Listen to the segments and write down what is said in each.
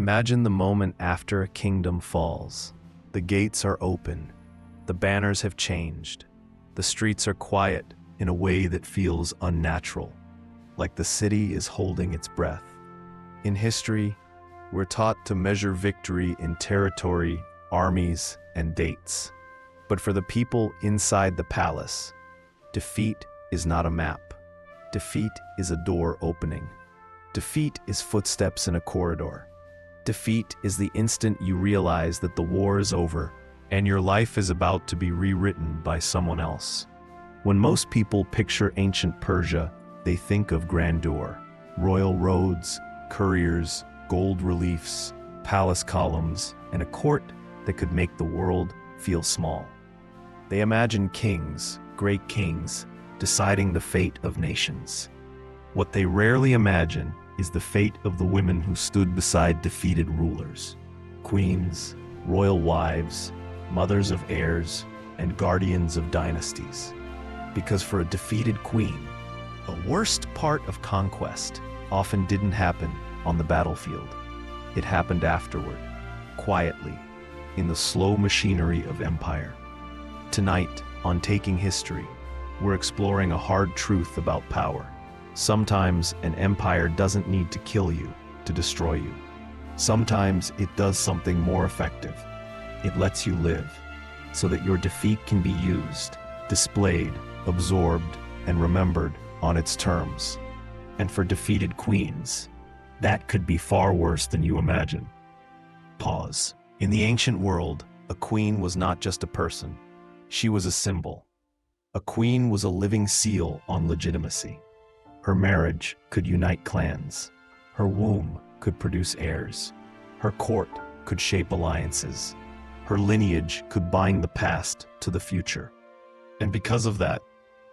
Imagine the moment after a kingdom falls. The gates are open. The banners have changed. The streets are quiet in a way that feels unnatural, like the city is holding its breath. In history, we're taught to measure victory in territory, armies, and dates. But for the people inside the palace, defeat is not a map. Defeat is a door opening. Defeat is footsteps in a corridor. Defeat is the instant you realize that the war is over and your life is about to be rewritten by someone else. When most people picture ancient Persia, they think of grandeur, royal roads, couriers, gold reliefs, palace columns, and a court that could make the world feel small. They imagine kings, great kings, deciding the fate of nations. What they rarely imagine is the fate of the women who stood beside defeated rulers. Queens, royal wives, mothers of heirs, and guardians of dynasties. Because for a defeated queen, the worst part of conquest often didn't happen on the battlefield. It happened afterward, quietly, in the slow machinery of empire. Tonight, on Taking History, we're exploring a hard truth about power. Sometimes an empire doesn't need to kill you to destroy you. Sometimes it does something more effective. It lets you live, so that your defeat can be used, displayed, absorbed, and remembered on its terms. And for defeated queens, that could be far worse than you imagine. Pause. In the ancient world, a queen was not just a person. She was a symbol. A queen was a living seal on legitimacy. Her marriage could unite clans. Her womb could produce heirs. Her court could shape alliances. Her lineage could bind the past to the future. And because of that,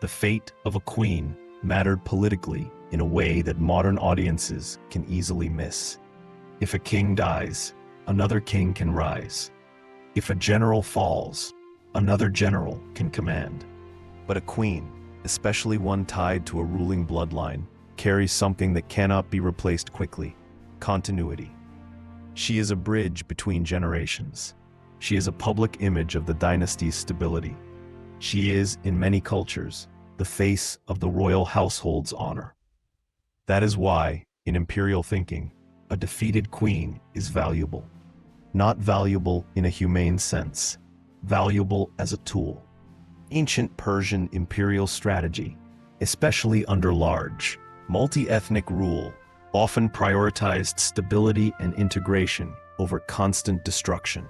the fate of a queen mattered politically in a way that modern audiences can easily miss. If a king dies, another king can rise. If a general falls, another general can command. But a queen, especially one tied to a ruling bloodline, carries something that cannot be replaced quickly: continuity. She is a bridge between generations. She is a public image of the dynasty's stability. She is, in many cultures, the face of the royal household's honor. That is why, in imperial thinking, a defeated queen is valuable. Not valuable in a humane sense, valuable as a tool. Ancient Persian imperial strategy, especially under large, multi-ethnic rule, often prioritized stability and integration over constant destruction.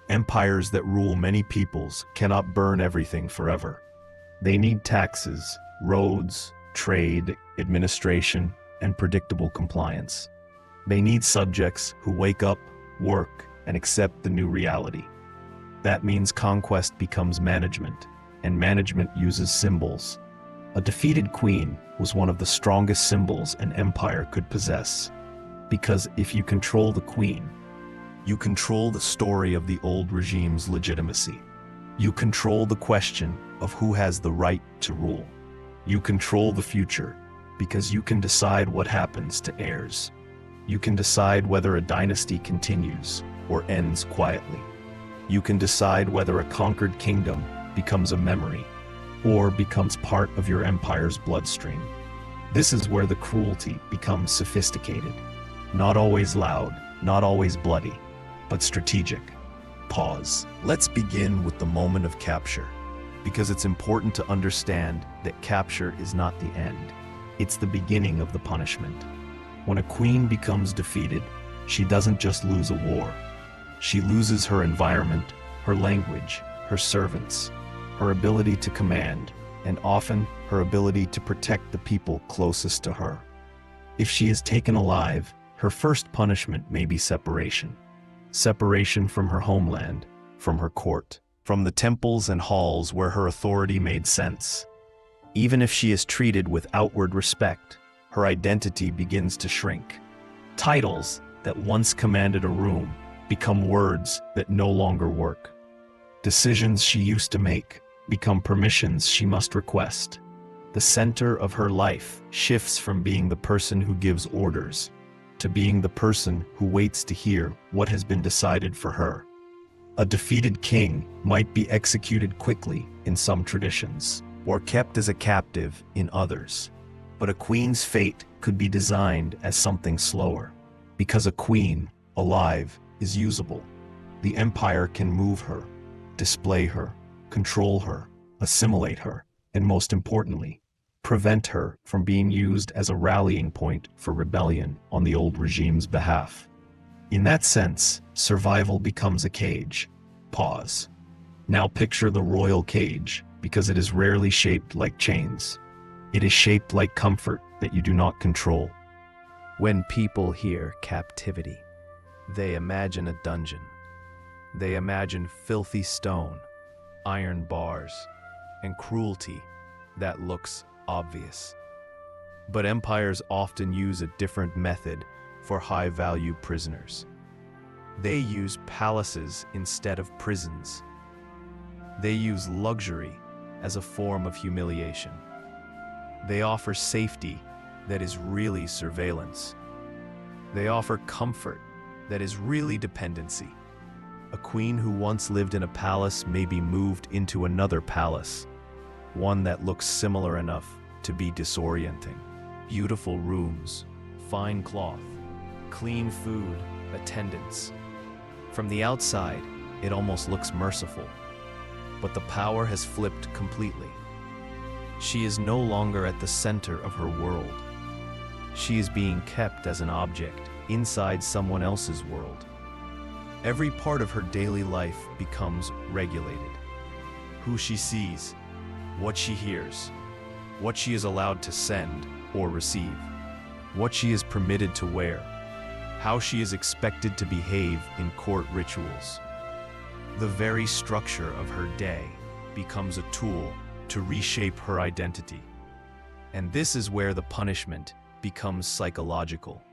Empires that rule many peoples cannot burn everything forever. They need taxes, roads, trade, administration, and predictable compliance. They need subjects who wake up, work, and accept the new reality. That means conquest becomes management, and management uses symbols. A defeated queen was one of the strongest symbols an empire could possess. Because if you control the queen, you control the story of the old regime's legitimacy. You control the question of who has the right to rule. You control the future, because you can decide what happens to heirs. You can decide whether a dynasty continues or ends quietly. You can decide whether a conquered kingdom becomes a memory or becomes part of your empire's bloodstream. This is where the cruelty becomes sophisticated. Not always loud, not always bloody, but strategic. Pause. Let's begin with the moment of capture, because it's important to understand that capture is not the end. It's the beginning of the punishment. When a queen becomes defeated, she doesn't just lose a war. She loses her environment, her language, her servants, her ability to command, and often her ability to protect the people closest to her. If she is taken alive, her first punishment may be separation. Separation from her homeland, from her court, from the temples and halls where her authority made sense. Even if she is treated with outward respect, her identity begins to shrink. Titles that once commanded a room become words that no longer work. Decisions she used to make become permissions she must request. The center of her life shifts from being the person who gives orders to being the person who waits to hear what has been decided for her. A defeated king might be executed quickly in some traditions, or kept as a captive in others. But a queen's fate could be designed as something slower. Because a queen, alive, is usable. The empire can move her, display her, control her, assimilate her, and most importantly, prevent her from being used as a rallying point for rebellion on the old regime's behalf. In that sense, survival becomes a cage. Pause. Now picture the royal cage, because it is rarely shaped like chains. It is shaped like comfort that you do not control. When people hear captivity, they imagine a dungeon. They imagine filthy stone, iron bars, and cruelty that looks obvious. But empires often use a different method for high-value prisoners. They use palaces instead of prisons. They use luxury as a form of humiliation. They offer safety that is really surveillance. They offer comfort that is really dependency. A queen who once lived in a palace may be moved into another palace, one that looks similar enough to be disorienting. Beautiful rooms, fine cloth, clean food, attendants. From the outside, it almost looks merciful, but the power has flipped completely. She is no longer at the center of her world. She is being kept as an object inside someone else's world. Every part of her daily life becomes regulated. Who she sees, what she hears, what she is allowed to send or receive, what she is permitted to wear, how she is expected to behave in court rituals. The very structure of her day becomes a tool to reshape her identity. And this is where the punishment becomes psychological.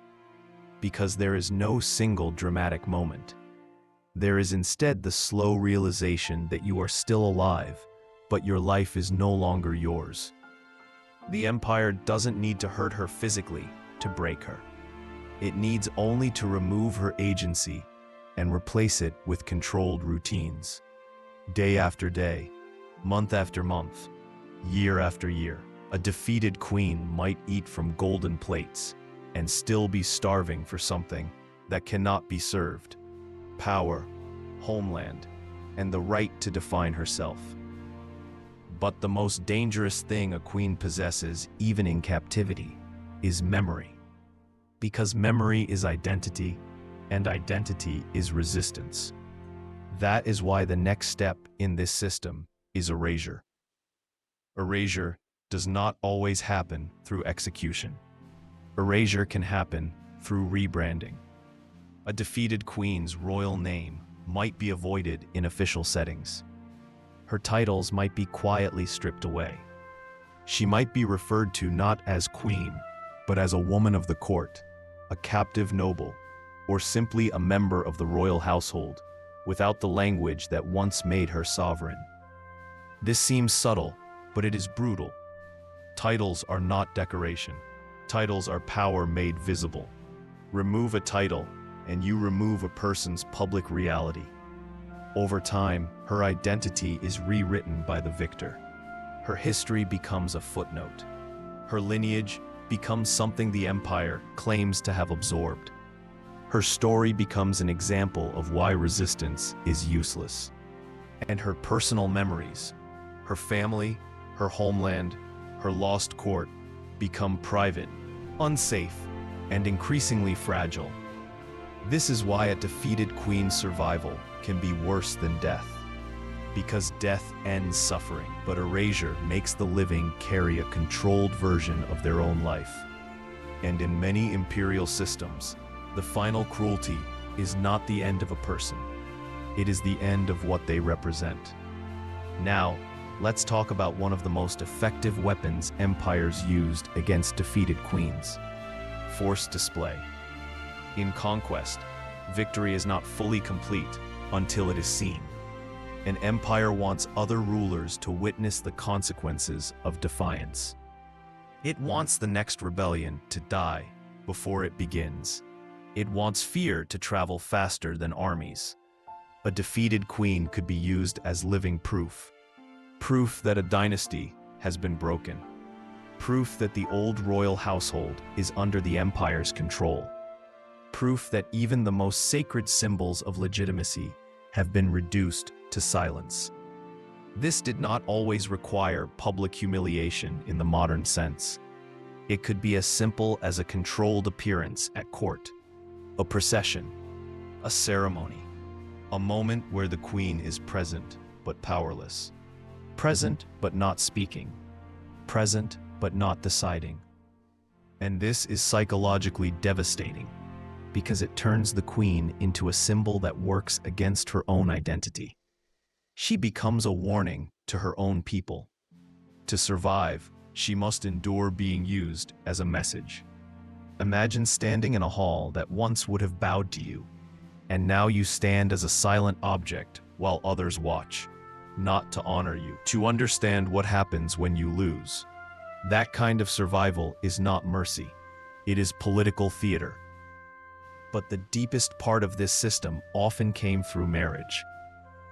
Because there is no single dramatic moment. There is instead the slow realization that you are still alive, but your life is no longer yours. The empire doesn't need to hurt her physically to break her. It needs only to remove her agency and replace it with controlled routines. Day after day, month after month, year after year, a defeated queen might eat from golden plates and still be starving for something that cannot be served: power, homeland, and the right to define herself. But the most dangerous thing a queen possesses, even in captivity, is memory. Because memory is identity, and identity is resistance. That is why the next step in this system is erasure. Erasure does not always happen through execution. Erasure can happen through rebranding. A defeated queen's royal name might be avoided in official settings. Her titles might be quietly stripped away. She might be referred to not as queen, but as a woman of the court, a captive noble, or simply a member of the royal household, without the language that once made her sovereign. This seems subtle, but it is brutal. Titles are not decoration. Titles are power made visible. Remove a title, and you remove a person's public reality. Over time, her identity is rewritten by the victor. Her history becomes a footnote. Her lineage becomes something the empire claims to have absorbed. Her story becomes an example of why resistance is useless. And her personal memories, her family, her homeland, her lost court, become private, unsafe, and increasingly fragile. This is why a defeated queen's survival can be worse than death. Because death ends suffering, but erasure makes the living carry a controlled version of their own life. And in many imperial systems, the final cruelty is not the end of a person. It is the end of what they represent. Now, let's talk about one of the most effective weapons empires used against defeated queens: forced display. In conquest, victory is not fully complete until it is seen. An empire wants other rulers to witness the consequences of defiance. It wants the next rebellion to die before it begins. It wants fear to travel faster than armies. A defeated queen could be used as living proof. Proof that a dynasty has been broken. Proof that the old royal household is under the empire's control. Proof that even the most sacred symbols of legitimacy have been reduced to silence. This did not always require public humiliation in the modern sense. It could be as simple as a controlled appearance at court, a procession, a ceremony, a moment where the queen is present but powerless. Present but not speaking. Present but not deciding. And this is psychologically devastating because it turns the queen into a symbol that works against her own identity. She becomes a warning to her own people. To survive, she must endure being used as a message. Imagine standing in a hall that once would have bowed to you, and now you stand as a silent object while others watch, not to honor you, to understand what happens when you lose. That kind of survival is not mercy. It is political theater. But the deepest part of this system often came through marriage.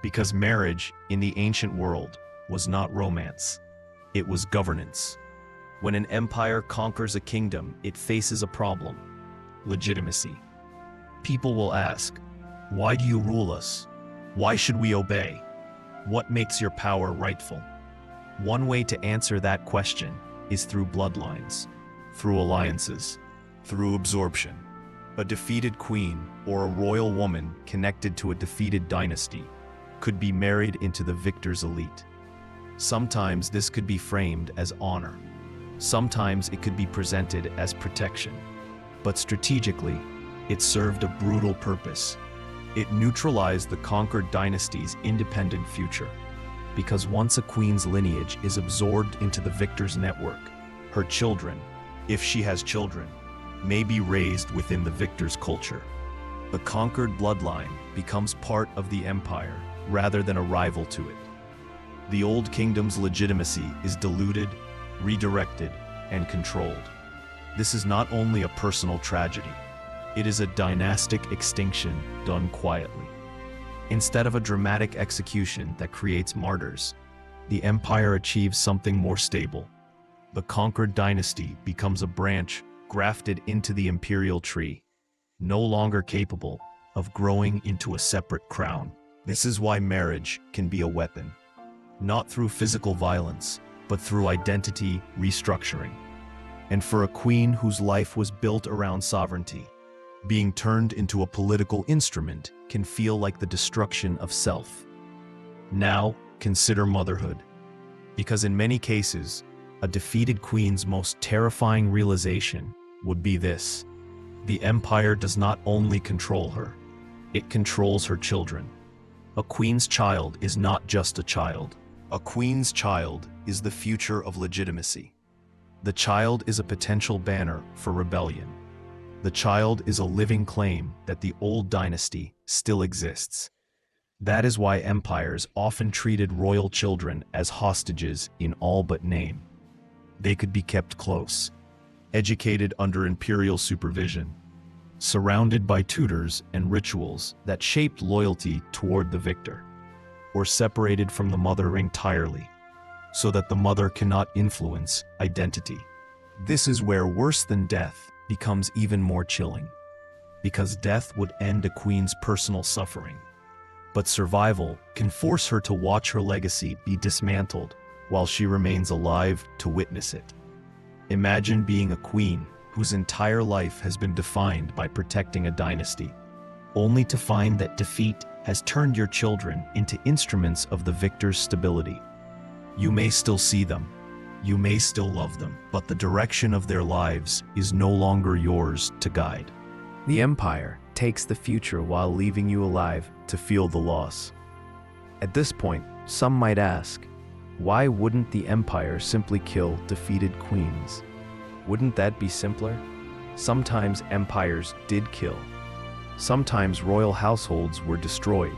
Because marriage in the ancient world was not romance. It was governance. When an empire conquers a kingdom, it faces a problem: legitimacy. People will ask, "Why do you rule us? Why should we obey? What makes your power rightful?" One way to answer that question is through bloodlines, through alliances, through absorption. A defeated queen or a royal woman connected to a defeated dynasty could be married into the victor's elite. Sometimes this could be framed as honor. Sometimes it could be presented as protection. But strategically, it served a brutal purpose. It neutralized the conquered dynasty's independent future. Because once a queen's lineage is absorbed into the victor's network, her children, if she has children, may be raised within the victor's culture. The conquered bloodline becomes part of the empire rather than a rival to it. The old kingdom's legitimacy is diluted, redirected, and controlled. This is not only a personal tragedy, it is a dynastic extinction done quietly. Instead of a dramatic execution that creates martyrs, the empire achieves something more stable. The conquered dynasty becomes a branch grafted into the imperial tree, no longer capable of growing into a separate crown. This is why marriage can be a weapon, not through physical violence, but through identity restructuring. And for a queen whose life was built around sovereignty, being turned into a political instrument can feel like the destruction of self. Now, consider motherhood. Because in many cases, a defeated queen's most terrifying realization would be this: the empire does not only control her, it controls her children. A queen's child is not just a child. A queen's child is the future of legitimacy. The child is a potential banner for rebellion. The child is a living claim that the old dynasty still exists. That is why empires often treated royal children as hostages in all but name. They could be kept close, educated under imperial supervision, surrounded by tutors and rituals that shaped loyalty toward the victor, or separated from the mother entirely, so that the mother cannot influence identity. This is where worse than death becomes even more chilling, because death would end a queen's personal suffering, but survival can force her to watch her legacy be dismantled while she remains alive to witness it. Imagine being a queen whose entire life has been defined by protecting a dynasty, only to find that defeat has turned your children into instruments of the victor's stability. You may still see them, you may still love them, but the direction of their lives is no longer yours to guide. The empire takes the future while leaving you alive to feel the loss. At this point, some might ask, why wouldn't the empire simply kill defeated queens? Wouldn't that be simpler? Sometimes empires did kill. Sometimes royal households were destroyed.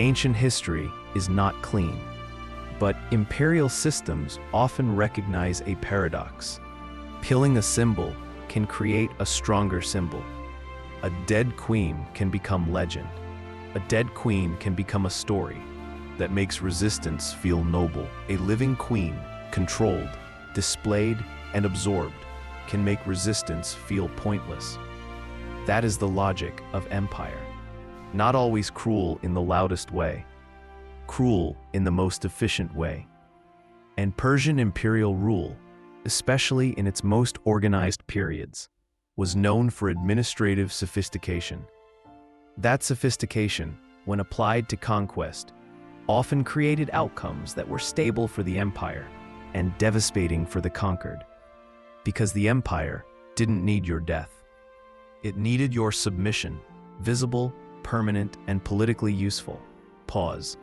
Ancient history is not clean, but imperial systems often recognize a paradox. Killing a symbol can create a stronger symbol. A dead queen can become legend. A dead queen can become a story that makes resistance feel noble. A living queen, controlled, displayed, and absorbed, can make resistance feel pointless. That is the logic of empire. Not always cruel in the loudest way, cruel in the most efficient way. And Persian imperial rule, especially in its most organized periods, was known for administrative sophistication. That sophistication, when applied to conquest, often created outcomes that were stable for the empire and devastating for the conquered. Because the empire didn't need your death. It needed your submission, visible, permanent, and politically useful. Pause.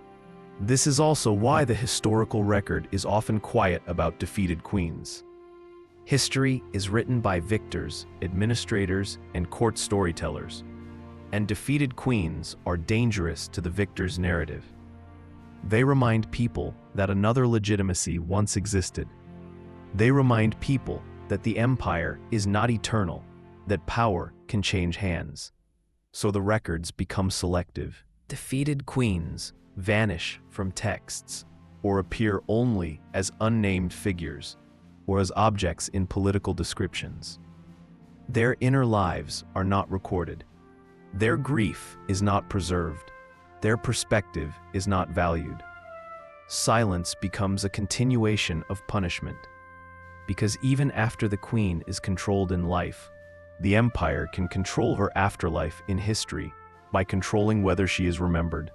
This is also why the historical record is often quiet about defeated queens. History is written by victors, administrators, and court storytellers, and defeated queens are dangerous to the victor's narrative. They remind people that another legitimacy once existed. They remind people that the empire is not eternal, that power can change hands. So the records become selective. Defeated queens vanish from texts, or appear only as unnamed figures, or as objects in political descriptions. Their inner lives are not recorded. Their grief is not preserved. Their perspective is not valued. Silence becomes a continuation of punishment, because even after the queen is controlled in life, the empire can control her afterlife in history by controlling whether she is remembered.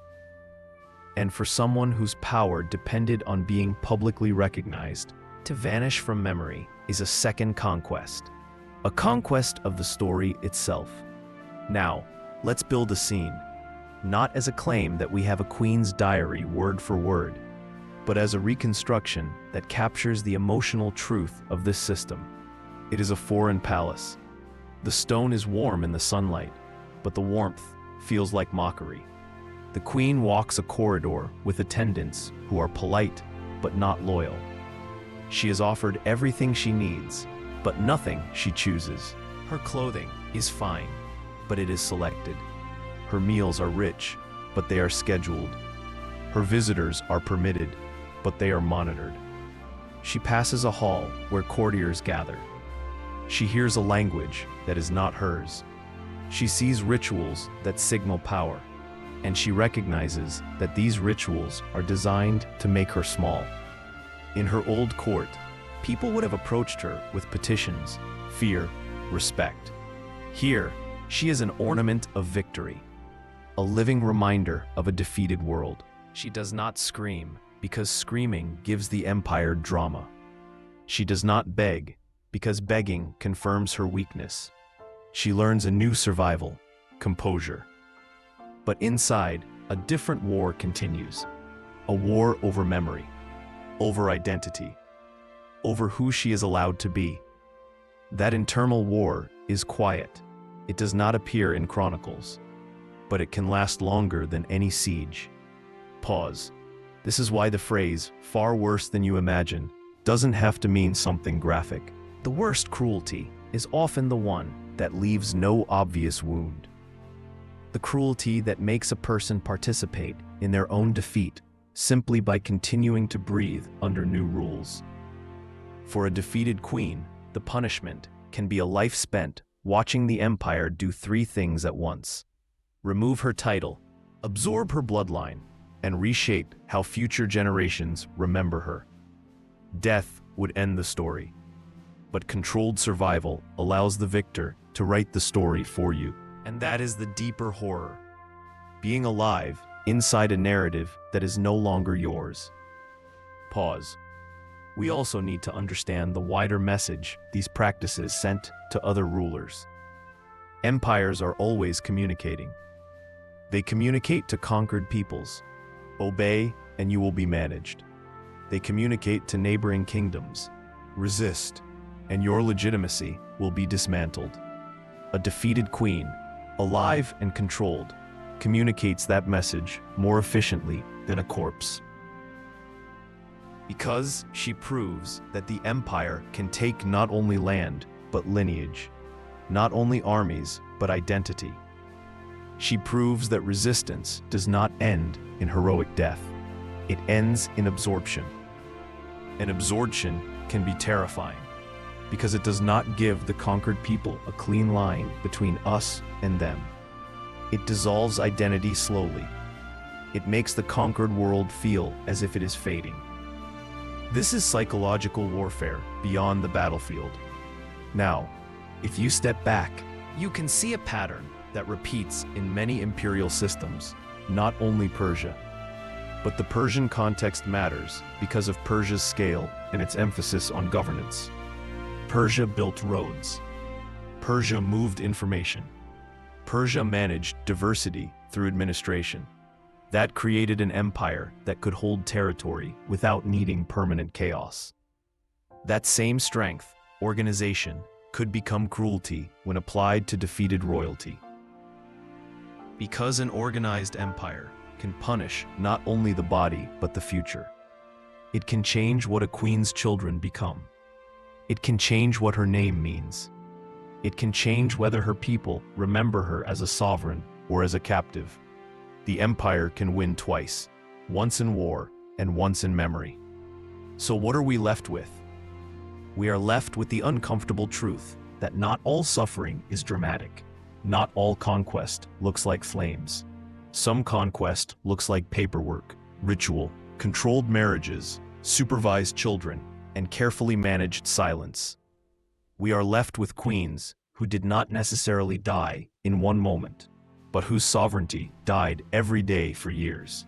And for someone whose power depended on being publicly recognized, to vanish from memory is a second conquest, a conquest of the story itself. Now, let's build a scene, not as a claim that we have a queen's diary word for word, but as a reconstruction that captures the emotional truth of this system. It is a foreign palace. The stone is warm in the sunlight, but the warmth feels like mockery. The queen walks a corridor with attendants who are polite but not loyal. She is offered everything she needs, but nothing she chooses. Her clothing is fine, but it is selected. Her meals are rich, but they are scheduled. Her visitors are permitted, but they are monitored. She passes a hall where courtiers gather. She hears a language that is not hers. She sees rituals that signal power, and she recognizes that these rituals are designed to make her small. In her old court, people would have approached her with petitions, fear, respect. Here, she is an ornament of victory, a living reminder of a defeated world. She does not scream, because screaming gives the empire drama. She does not beg, because begging confirms her weakness. She learns a new survival, composure. But inside, a different war continues. A war over memory, over identity, over who she is allowed to be. That internal war is quiet. It does not appear in chronicles, but it can last longer than any siege. Pause. This is why the phrase, "far worse than you imagine," doesn't have to mean something graphic. The worst cruelty is often the one that leaves no obvious wound. The cruelty that makes a person participate in their own defeat simply by continuing to breathe under new rules. For a defeated queen, the punishment can be a life spent watching the empire do three things at once: remove her title, absorb her bloodline, and reshape how future generations remember her. Death would end the story, but controlled survival allows the victor to write the story for you. And that is the deeper horror: being alive inside a narrative that is no longer yours. Pause. We also need to understand the wider message these practices sent to other rulers. Empires are always communicating. They communicate to conquered peoples: obey and you will be managed. They communicate to neighboring kingdoms: resist and your legitimacy will be dismantled. A defeated queen, alive and controlled, communicates that message more efficiently than a corpse. Because she proves that the empire can take not only land, but lineage, not only armies, but identity. She proves that resistance does not end in heroic death. It ends in absorption. And absorption can be terrifying, because it does not give the conquered people a clean line between us and them. It dissolves identity slowly. It makes the conquered world feel as if it is fading. This is psychological warfare beyond the battlefield. Now, if you step back, you can see a pattern that repeats in many imperial systems, not only Persia. But the Persian context matters because of Persia's scale and its emphasis on governance. Persia built roads. Persia moved information. Persia managed diversity through administration. That created an empire that could hold territory without needing permanent chaos. That same strength, organization, could become cruelty when applied to defeated royalty. Because an organized empire can punish not only the body but the future. It can change what a queen's children become. It can change what her name means. It can change whether her people remember her as a sovereign or as a captive. The empire can win twice, once in war and once in memory. So what are we left with? We are left with the uncomfortable truth that not all suffering is dramatic. Not all conquest looks like flames. Some conquest looks like paperwork, ritual, controlled marriages, supervised children, and carefully managed silence. We are left with queens who did not necessarily die in one moment, but whose sovereignty died every day for years.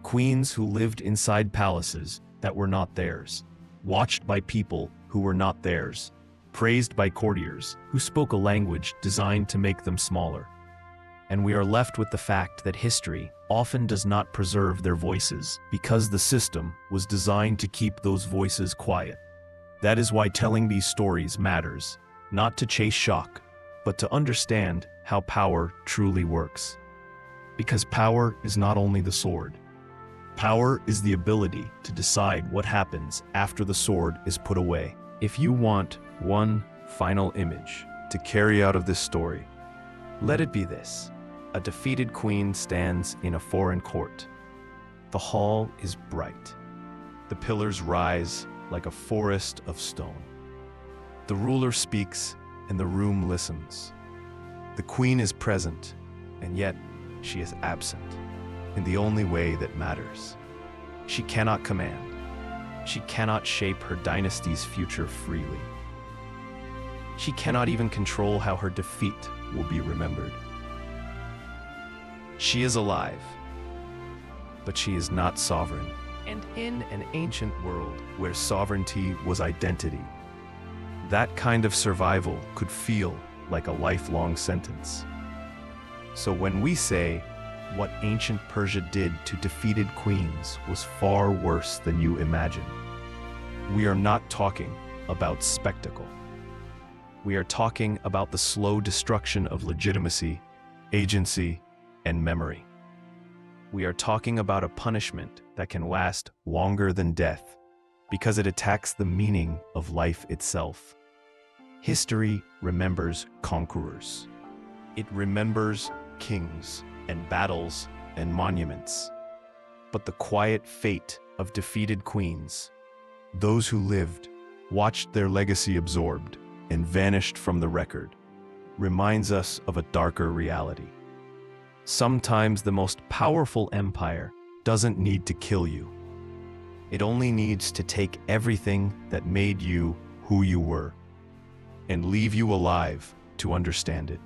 Queens who lived inside palaces that were not theirs, watched by people who were not theirs, praised by courtiers who spoke a language designed to make them smaller. And we are left with the fact that history often does not preserve their voices because the system was designed to keep those voices quiet. That is why telling these stories matters, not to chase shock, but to understand how power truly works. Because power is not only the sword. Power is the ability to decide what happens after the sword is put away. If you want one final image to carry out of this story, let it be this. A defeated queen stands in a foreign court. The hall is bright. The pillars rise like a forest of stone. The ruler speaks and the room listens. The queen is present, and yet she is absent in the only way that matters. She cannot command. She cannot shape her dynasty's future freely. She cannot even control how her defeat will be remembered. She is alive, but she is not sovereign. And in an ancient world where sovereignty was identity, that kind of survival could feel like a lifelong sentence. So when we say what ancient Persia did to defeated queens was far worse than you imagine, we are not talking about spectacle. We are talking about the slow destruction of legitimacy, agency, and memory. We are talking about a punishment that can last longer than death because it attacks the meaning of life itself. History remembers conquerors. It remembers kings and battles and monuments. But the quiet fate of defeated queens, those who lived, watched their legacy absorbed, and vanished from the record, reminds us of a darker reality. Sometimes the most powerful empire doesn't need to kill you. It only needs to take everything that made you who you were and leave you alive to understand it.